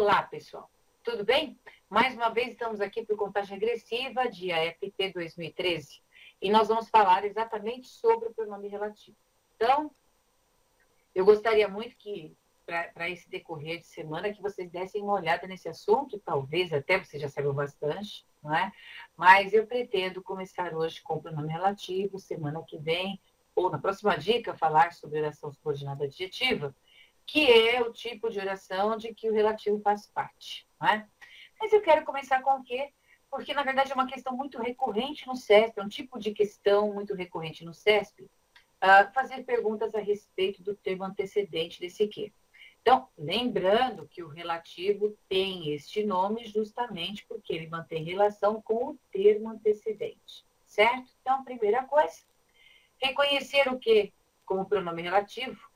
Olá, pessoal. Tudo bem? Mais uma vez estamos aqui para o Contagem Regressiva de AFT 2013 e nós vamos falar exatamente sobre o pronome relativo. Então, eu gostaria muito que, para esse decorrer de semana, que vocês dessem uma olhada nesse assunto, talvez até vocês já saibam bastante, não é? Mas eu pretendo começar hoje com o pronome relativo, semana que vem, ou na próxima dica, falar sobre oração subordinada adjetiva, que é o tipo de oração de que o relativo faz parte, não é? Mas eu quero começar com o quê? Porque, na verdade, é uma questão muito recorrente no CESP, é um tipo de questão muito recorrente no CESP, fazer perguntas a respeito do termo antecedente desse quê. Então, lembrando que o relativo tem este nome justamente porque ele mantém relação com o termo antecedente, certo? Então, primeira coisa, reconhecer o quê como pronome relativo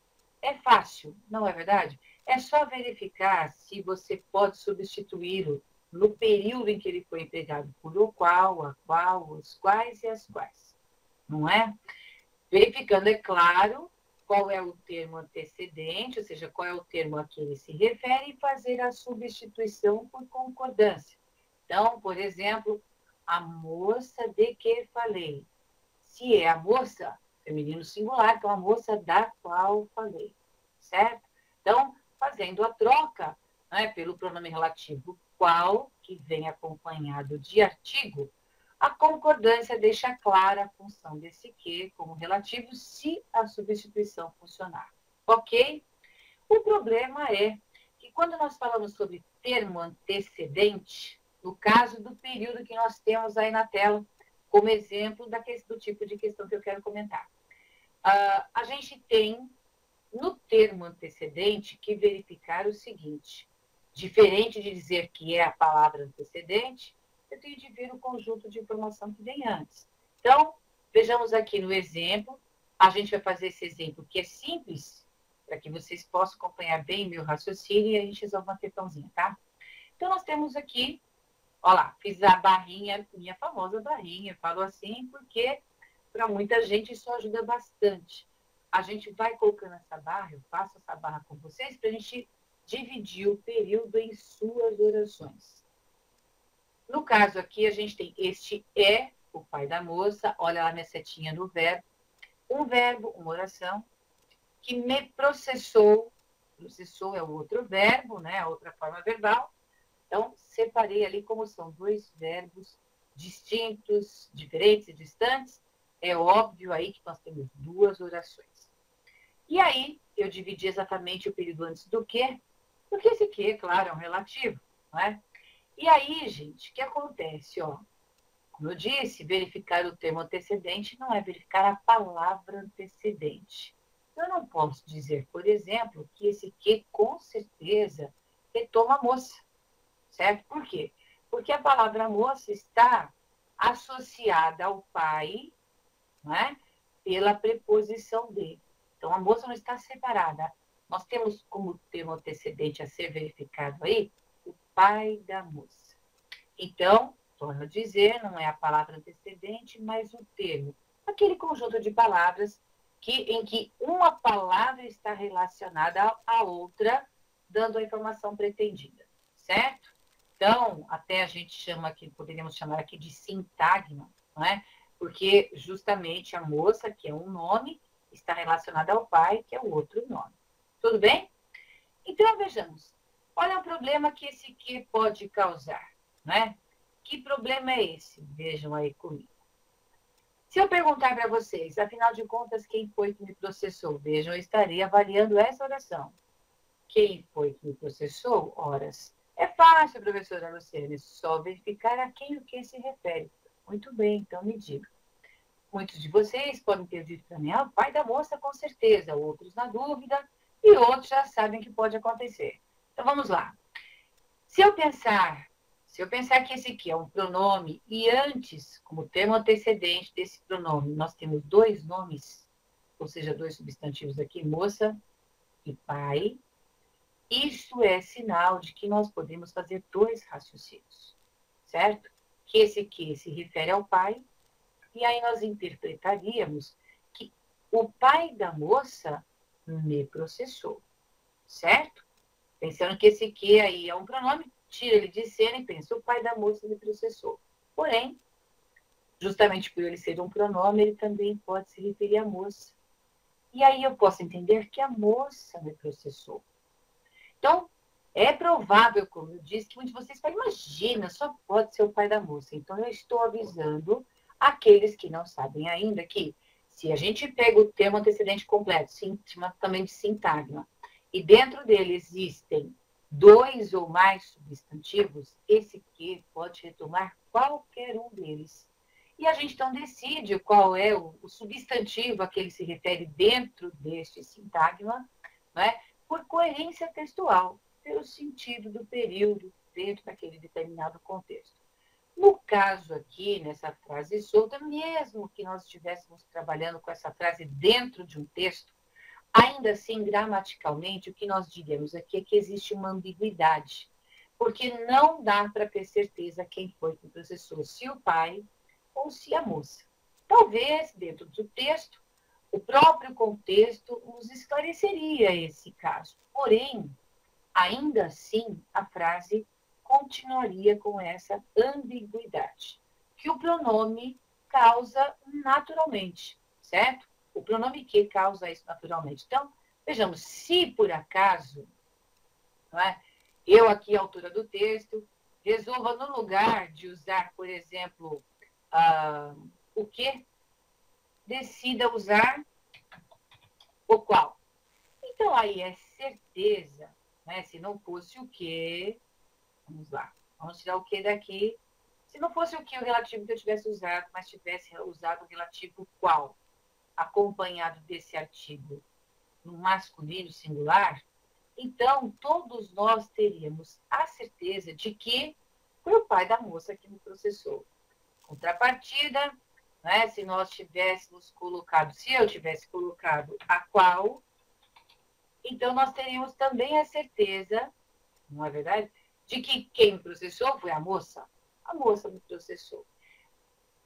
é fácil, não é verdade? É só verificar se você pode substituí-lo no período em que ele foi empregado por o qual, a qual, os quais e as quais, não é? Verificando, é claro, qual é o termo antecedente, ou seja, qual é o termo a que ele se refere, e fazer a substituição por concordância. Então, por exemplo, a moça de que falei. Se é a moça, feminino singular, então a moça da qual falei, certo? Então, fazendo a troca, né, pelo pronome relativo qual, que vem acompanhado de artigo, a concordância deixa clara a função desse que como relativo se a substituição funcionar. Ok? O problema é que quando nós falamos sobre termo antecedente, no caso do período que nós temos aí na tela, como exemplo do tipo de questão que eu quero comentar, a gente tem no termo antecedente que verificar o seguinte: diferente de dizer que é a palavra antecedente, eu tenho de ver o conjunto de informação que vem antes. Então, vejamos aqui no exemplo, a gente vai fazer esse exemplo que é simples, para que vocês possam acompanhar bem meu raciocínio e a gente resolve uma questãozinha, tá? Então, nós temos aqui, olha lá, fiz a barrinha, minha famosa barrinha, falo assim porque para muita gente isso ajuda bastante. A gente vai colocando essa barra, eu faço essa barra com vocês, para a gente dividir o período em suas orações. No caso aqui, a gente tem este é, o pai da moça, olha lá minha setinha no verbo, um verbo, uma oração, que me processou é o outro verbo, né, a outra forma verbal. Então, separei ali como são dois verbos distintos, diferentes e distantes. É óbvio aí que nós temos duas orações. E aí, eu dividi exatamente o período antes do quê? Porque esse quê, claro, é um relativo, não é? E aí, gente, o que acontece? Ó, como eu disse, verificar o termo antecedente não é verificar a palavra antecedente. Eu não posso dizer, por exemplo, que esse que com certeza retoma a moça, certo? Por quê? Porque a palavra moça está associada ao pai, né, pela preposição de. Então, a moça não está separada. Nós temos como termo antecedente a ser verificado aí o pai da moça. Então, torno a dizer, não é a palavra antecedente, mas o termo. Aquele conjunto de palavras em que uma palavra está relacionada à outra, dando a informação pretendida, certo? Então, até a gente chama aqui, poderíamos chamar aqui de sintagma, não é? Porque justamente a moça, que é um nome, está relacionada ao pai, que é o outro nome. Tudo bem? Então, vejamos. Olha o problema que esse que pode causar, né? Que problema é esse? Vejam aí comigo. Se eu perguntar para vocês, afinal de contas, quem foi que me processou? Vejam, eu estarei avaliando essa oração. Quem foi que me processou? Horas. É fácil, professora Luciane, só verificar a quem o que se refere. Muito bem, então me diga. Muitos de vocês podem ter dito para mim, o pai da moça, com certeza. Outros na dúvida e outros já sabem que pode acontecer. Então, vamos lá. Se eu pensar que esse aqui é um pronome e antes, como termo antecedente desse pronome, nós temos dois nomes, ou seja, dois substantivos aqui, moça e pai, isso é sinal de que nós podemos fazer dois raciocínios, certo? Que esse aqui se refere ao pai, e aí nós interpretaríamos que o pai da moça me processou, certo? Pensando que esse que aí é um pronome, tira ele de cena e pensa, o pai da moça me processou. Porém, justamente por ele ser um pronome, ele também pode se referir à moça. E aí eu posso entender que a moça me processou. Então, é provável, como eu disse, que muitos de vocês falam, imagina, só pode ser o pai da moça. Então, eu estou avisando aqueles que não sabem ainda que, se a gente pega o termo antecedente completo, chama também de sintagma, e dentro dele existem 2 ou mais substantivos, esse que pode retomar qualquer um deles. E a gente, então, decide qual é o substantivo a que ele se refere dentro deste sintagma, né? Por coerência textual, pelo sentido do período dentro daquele determinado contexto. No caso aqui, nessa frase solta, mesmo que nós estivéssemos trabalhando com essa frase dentro de um texto, ainda assim, gramaticalmente, o que nós diríamos aqui é que existe uma ambiguidade, porque não dá para ter certeza quem foi que processou, se o pai ou se a moça. Talvez, dentro do texto, o próprio contexto nos esclareceria esse caso. Porém, ainda assim, a frase continuaria com essa ambiguidade, que o pronome causa naturalmente, certo? O pronome que causa isso naturalmente. Então, vejamos, se por acaso, não é, eu aqui, autora do texto, resolva, no lugar de usar, por exemplo, o que, decida usar o qual. Então, aí é certeza, né? Se não fosse o que, vamos lá, vamos tirar o que daqui. Se não fosse o que, o relativo que eu tivesse usado, mas tivesse usado o relativo qual, acompanhado desse artigo no masculino singular, então todos nós teríamos a certeza de que foi o pai da moça que me processou. Contrapartida, né, se nós tivéssemos colocado, se eu tivesse colocado a qual, então nós teríamos também a certeza, não é verdade, de que quem processou foi a moça. A moça me processou.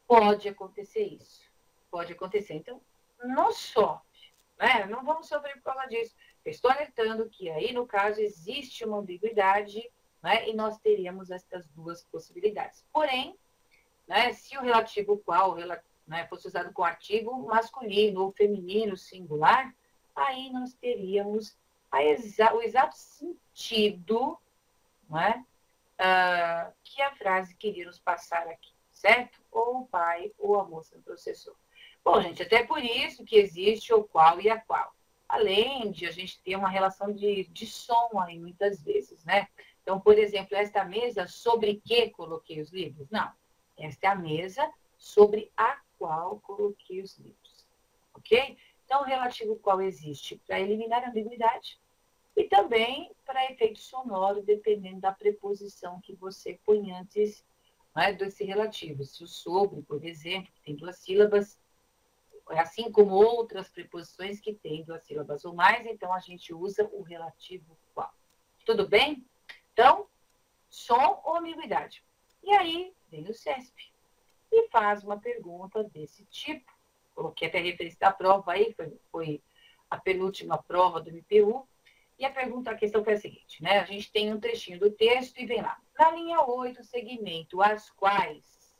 Pode acontecer isso. Pode acontecer. Então, não sofre, né? Não vamos sofrer por causa disso. Eu estou alertando que aí, no caso, existe uma ambiguidade, né? E nós teríamos estas duas possibilidades. Porém, né, se o relativo qual, né, fosse usado com artigo masculino ou feminino singular, aí nós teríamos o exato sentido, né, que a frase queria nos passar aqui, certo? Ou o pai ou a moça processou. Bom, gente, até por isso que existe o qual e a qual. Além de a gente ter uma relação de som aí, muitas vezes, né? Então, por exemplo, esta mesa sobre que coloquei os livros? Não. Esta é a mesa sobre a qual coloquei os livros. Ok? Então, o relativo qual existe para eliminar a ambiguidade e também para efeito sonoro, dependendo da preposição que você põe antes, né, desse relativo. Se o sobre, por exemplo, que tem 2 sílabas, assim como outras preposições que têm 2 sílabas ou mais, então a gente usa o relativo qual. Tudo bem? Então, som ou ambiguidade. E aí vem o CESP e faz uma pergunta desse tipo. Coloquei até a referência da prova aí, foi a penúltima prova do MPU. E a questão foi a seguinte, né? A gente tem um trechinho do texto e vem lá. Na linha 8, segmento, as quais.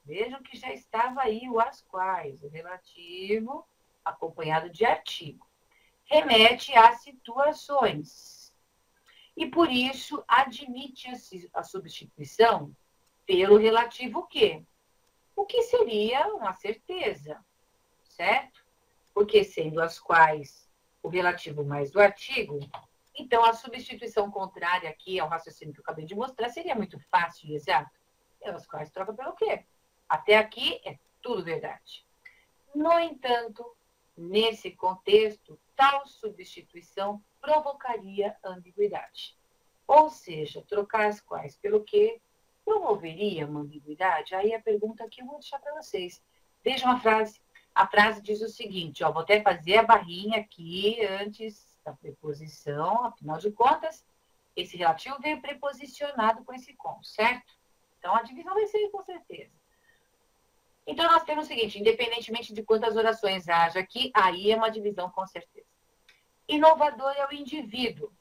Vejam que já estava aí o as quais, o relativo acompanhado de artigo. Remete às situações. E por isso admite a substituição pelo relativo que? O que seria uma certeza, certo? Porque sendo as quais o relativo mais do artigo, então a substituição contrária aqui ao raciocínio que eu acabei de mostrar seria muito fácil e exato. As quais troca pelo quê? Até aqui é tudo verdade. No entanto, nesse contexto, tal substituição provocaria ambiguidade. Ou seja, trocar as quais pelo quê promoveria uma ambiguidade? Aí a pergunta que eu vou deixar para vocês. Vejam a frase. A frase diz o seguinte, ó, vou até fazer a barrinha aqui antes da preposição, afinal de contas, esse relativo veio preposicionado com esse com, certo? Então, a divisão vai ser com certeza. Então, nós temos o seguinte, independentemente de quantas orações haja aqui, aí é uma divisão com certeza. Inovador é o indivíduo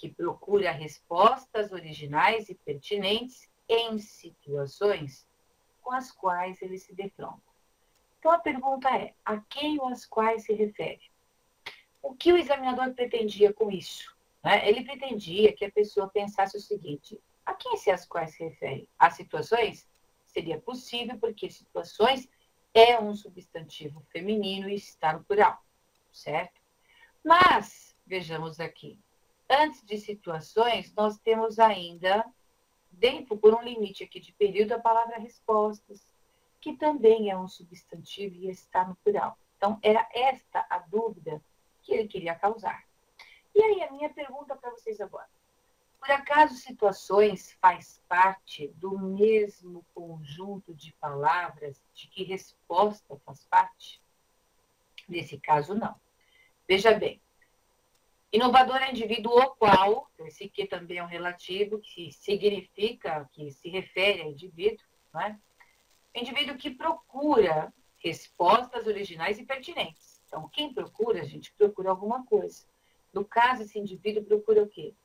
que procura respostas originais e pertinentes em situações com as quais ele se defronta. Então, a pergunta é, a quem ou às quais se refere? O que o examinador pretendia com isso? Né? Ele pretendia que a pessoa pensasse o seguinte, a quem e às quais se refere? As situações? Seria possível, porque situações é um substantivo feminino e está no plural, certo? Mas, vejamos aqui, antes de situações, nós temos ainda, dentro, por um limite aqui de período, a palavra respostas, que também é um substantivo e está no plural. Então, era esta a dúvida que ele queria causar. E aí, a minha pergunta para vocês agora. Por acaso situações faz parte do mesmo conjunto de palavras de que resposta faz parte? Nesse caso, não. Veja bem, inovador é indivíduo o qual, esse que também é um relativo, que significa, que se refere a indivíduo, não é? Indivíduo que procura respostas originais e pertinentes. Então, quem procura, a gente procura alguma coisa. No caso, esse indivíduo procura o quê?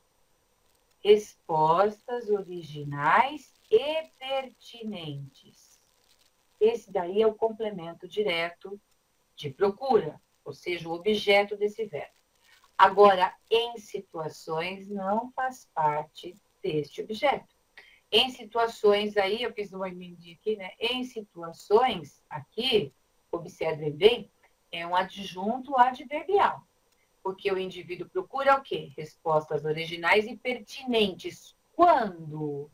Respostas originais e pertinentes. Esse daí é o complemento direto de procura, ou seja, o objeto desse verbo. Agora, em situações, não faz parte deste objeto. Em situações, aí, eu fiz uma emenda aqui, né? Em situações, aqui, observem bem, é um adjunto adverbial. Porque o indivíduo procura o quê? Respostas originais e pertinentes. Quando?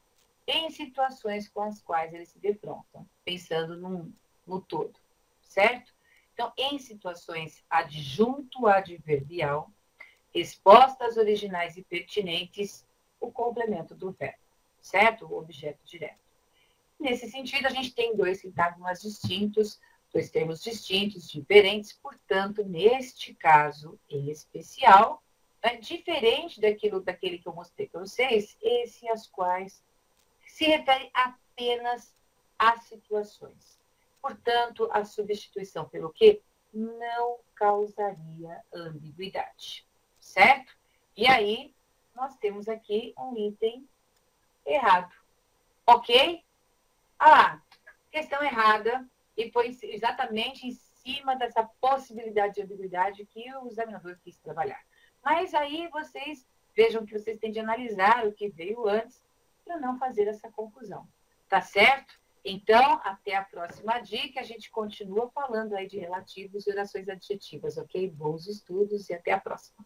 Em situações com as quais ele se defronta, pensando no todo, certo? Então, em situações adjunto adverbial, respostas originais e pertinentes, o complemento do verbo, certo? O objeto direto. Nesse sentido, a gente tem dois sintagmas distintos, dois termos distintos, diferentes, portanto, neste caso em especial, é diferente daquele que eu mostrei para vocês, esse às quais se refere apenas às situações. Portanto, a substituição pelo que não causaria ambiguidade, certo? E aí, nós temos aqui um item errado, ok? Ah, questão errada, e foi exatamente em cima dessa possibilidade de ambiguidade que o examinador quis trabalhar. Mas aí vocês vejam que vocês têm de analisar o que veio antes para não fazer essa confusão. Tá certo? Então, até a próxima dica, a gente continua falando aí de relativos e orações adjetivas, ok? Bons estudos e até a próxima.